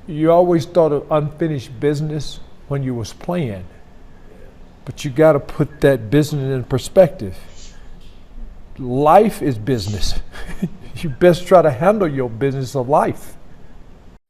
You always thought of unfinished business when you was playing, but you got to put that business in perspective. Life is business. You best try to handle your business of life.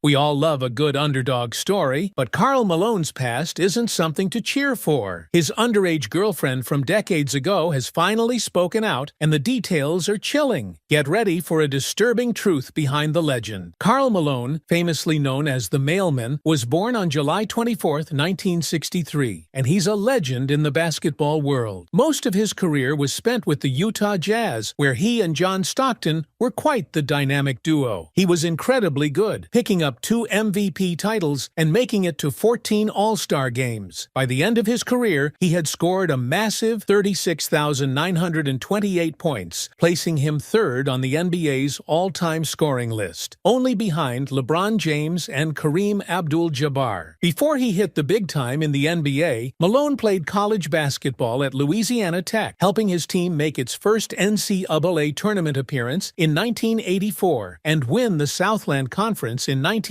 We all love a good underdog story, but Karl Malone's past isn't something to cheer for. His underage girlfriend from decades ago has finally spoken out, and the details are chilling. Get ready for a disturbing truth behind the legend. Karl Malone, famously known as the Mailman, was born on July 24, 1963, and he's a legend in the basketball world. Most of his career was spent with the Utah Jazz, where he and John Stockton were quite the dynamic duo. He was incredibly good, picking up 2 MVP titles and making it to 14 All-Star games. By the end of his career, he had scored a massive 36,928 points, placing him third on the NBA's all-time scoring list, only behind LeBron James and Kareem Abdul-Jabbar. Before he hit the big time in the NBA, Malone played college basketball at Louisiana Tech, helping his team make its first NCAA tournament appearance in 1984 and win the Southland Conference in 1985.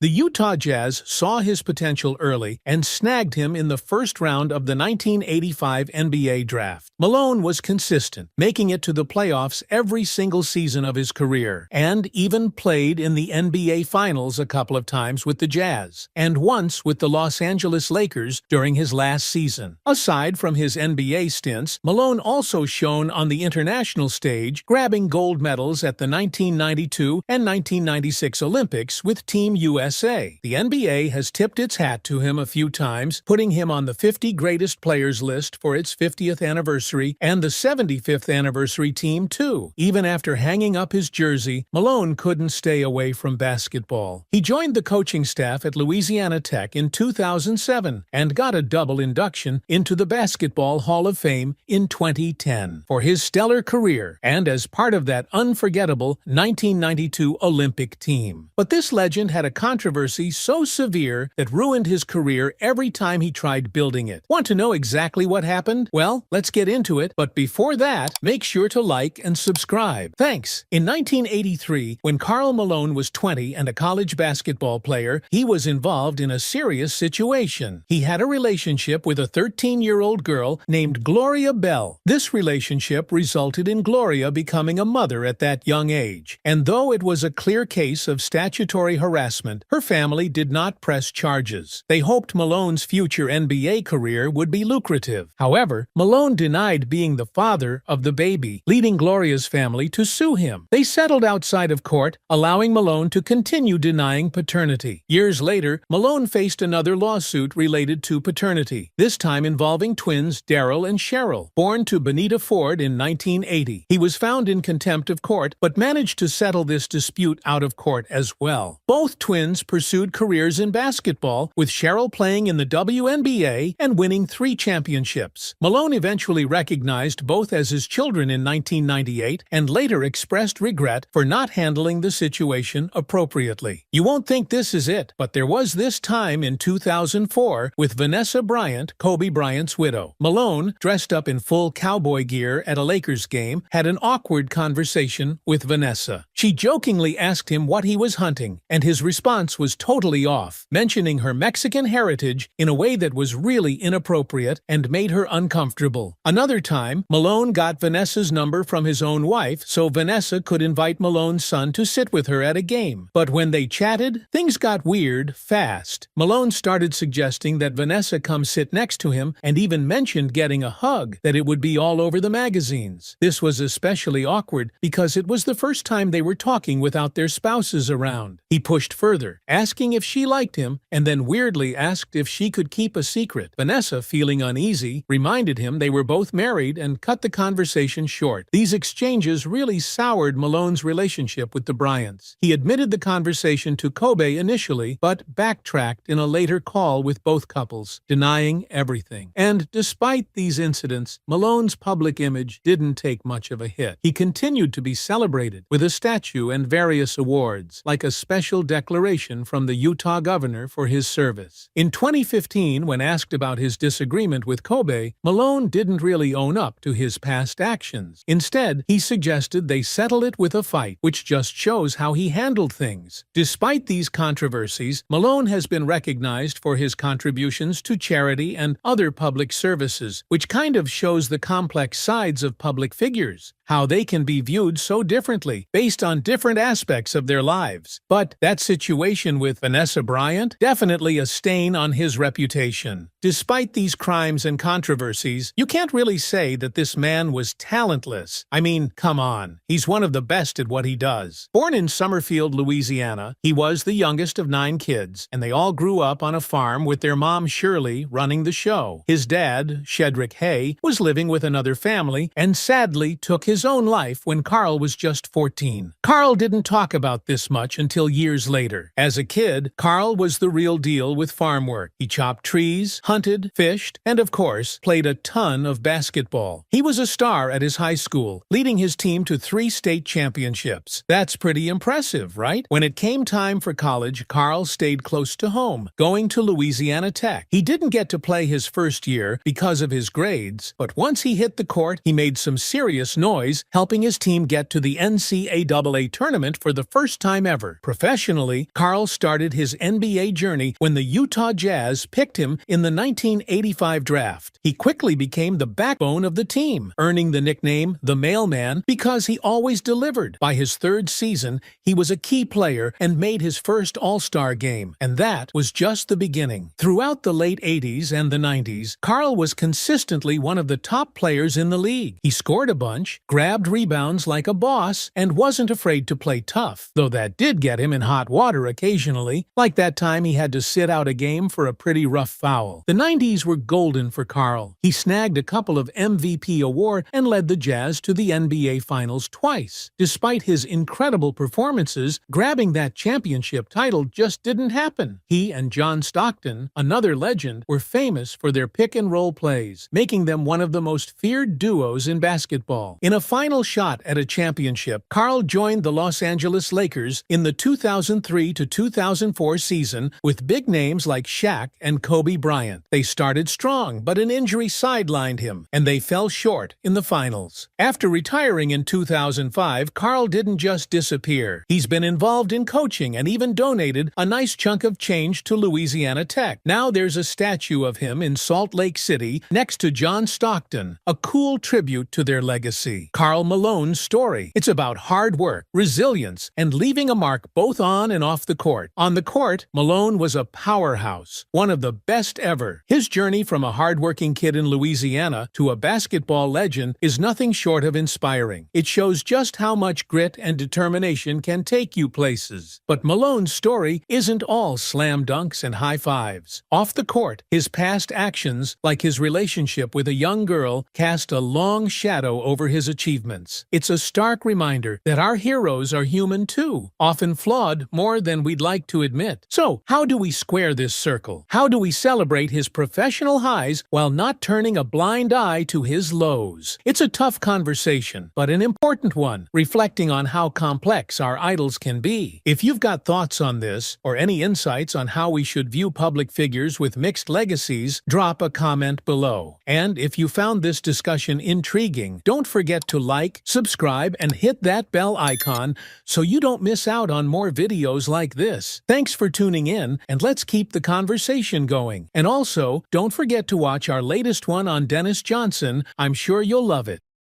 The Utah Jazz saw his potential early and snagged him in the first round of the 1985 NBA draft. Malone was consistent, making it to the playoffs every single season of his career, and even played in the NBA Finals a couple of times with the Jazz, and once with the Los Angeles Lakers during his last season. Aside from his NBA stints, Malone also shone on the international stage, grabbing gold medals at the 1992 and 1996 Olympics with Team USA. The NBA has tipped its hat to him a few times, putting him on the 50 greatest players list for its 50th anniversary and the 75th anniversary team too. Even after hanging up his jersey, Malone couldn't stay away from basketball. He joined the coaching staff at Louisiana Tech in 2007 and got a double induction into the Basketball Hall of Fame in 2010 for his stellar career and as part of that unforgettable 1992 Olympic team. But this legend had a controversy so severe that ruined his career every time he tried building it. Want to know exactly what happened? Well, let's get into it, but before that, make sure to like and subscribe. Thanks! In 1983, when Karl Malone was 20 and a college basketball player, he was involved in a serious situation. He had a relationship with a 13-year-old girl named Gloria Bell. This relationship resulted in Gloria becoming a mother at that young age, and though it was a clear case of statutory harassment, her family did not press charges. They hoped Malone's future NBA career would be lucrative. However, Malone denied being the father of the baby, leading Gloria's family to sue him. They settled outside of court, allowing Malone to continue denying paternity. Years later, Malone faced another lawsuit related to paternity, this time involving twins Daryl and Cheryl, born to Benita Ford in 1980. He was found in contempt of court, but managed to settle this dispute out of court as well. Both twins pursued careers in basketball, with Cheryl playing in the WNBA and winning 3 championships. Malone eventually recognized both as his children in 1998 and later expressed regret for not handling the situation appropriately. You won't think this is it, but there was this time in 2004 with Vanessa Bryant, Kobe Bryant's widow. Malone, dressed up in full cowboy gear at a Lakers game, had an awkward conversation with Vanessa. She jokingly asked him what he was hunting, and his response was totally off, mentioning her Mexican heritage in a way that was really inappropriate and made her uncomfortable. Another time, Malone got Vanessa's number from his own wife so Vanessa could invite Malone's son to sit with her at a game. But when they chatted, things got weird fast. Malone started suggesting that Vanessa come sit next to him and even mentioned getting a hug, that it would be all over the magazines. This was especially awkward because it was the first time they were talking without their spouses around. He pushed further, asking if she liked him, and then weirdly asked if she could keep a secret. Vanessa, feeling uneasy, reminded him they were both married and cut the conversation short. These exchanges really soured Malone's relationship with the Bryants. He admitted the conversation to Kobe initially, but backtracked in a later call with both couples, denying everything. And despite these incidents, Malone's public image didn't take much of a hit. He continued to be celebrated with a statue and various awards, like like a special declaration from the Utah governor for his service. In 2015, when asked about his disagreement with Kobe, Malone didn't really own up to his past actions. Instead, he suggested they settle it with a fight, which just shows how he handled things. Despite these controversies, Malone has been recognized for his contributions to charity and other public services, which kind of shows the complex sides of public figures, how they can be viewed so differently based on different aspects of their lives. But that situation with Vanessa Bryant, definitely a stain on his reputation. Despite these crimes and controversies, you can't really say that this man was talentless. I mean, come on, he's one of the best at what he does. Born in Summerfield, Louisiana, he was the youngest of 9 kids, and they all grew up on a farm with their mom Shirley running the show. His dad, Shedrick Hay, was living with another family and sadly took his own life when Karl was just 14. Karl didn't talk about this much until years later. As a kid, Karl was the real deal with farm work. He chopped trees, hunted, fished, and of course, played a ton of basketball. He was a star at his high school, leading his team to 3 state championships. That's pretty impressive, right? When it came time for college, Karl stayed close to home, going to Louisiana Tech. He didn't get to play his first year because of his grades, but once he hit the court, he made some serious noise, helping his team get to the NCAA tournament for the first time ever. Professionally, Karl started his NBA journey when the Utah Jazz picked him in the 1985 draft. He quickly became the backbone of the team, earning the nickname the Mailman because he always delivered. By his 3rd season, he was a key player and made his first All-Star game, and that was just the beginning. Throughout the late 80s and the 90s, Karl was consistently one of the top players in the league. He scored a bunch, grabbed rebounds like a boss, and wasn't afraid to play tough, though that did get him in hot water occasionally, like that time he had to sit out a game for a pretty rough foul. The 90s were golden for Karl. He snagged a couple of MVP awards and led the Jazz to the NBA Finals twice. Despite his incredible performances, grabbing that championship title just didn't happen. He and John Stockton, another legend, were famous for their pick-and-roll plays, making them one of the most feared duos in basketball. In a final shot at a championship, Karl joined the Los Angeles Lakers in the 2003 to 2004 season with big names like Shaq and Kobe Bryant. They started strong, but an injury sidelined him, and they fell short in the finals. After retiring in 2005, Karl didn't just disappear. He's been involved in coaching and even donated a nice chunk of change to Louisiana Tech. Now there's a statue of him in Salt Lake City next to John Stockton, a cool tribute to their legacy. Karl Malone's story. It's about hard work, resilience, and leaving a mark both on and off the court. On the court, Malone was a powerhouse, one of the best ever. His journey from a hardworking kid in Louisiana to a basketball legend is nothing short of inspiring. It shows just how much grit and determination can take you places. But Malone's story isn't all slam dunks and high fives. Off the court, his past actions, like his relationship with a young girl, cast a long shadow over his achievements. It's a stark reminder that our heroes are human too, often flawed more than we'd like to admit. So, how do we square this circle? How do we celebrate his professional highs while not turning a blind eye to his lows? It's a tough conversation, but an important one, reflecting on how complex our idols can be. If you've got thoughts on this, or any insights on how we should view public figures with mixed legacies, drop a comment below. And if you found this discussion intriguing, don't forget to like, subscribe, and hit that bell icon so you don't miss out on more videos like this. Thanks for tuning in, and let's keep the conversation going. And also, don't forget to watch our latest one on Dennis Johnson. I'm sure you'll love it.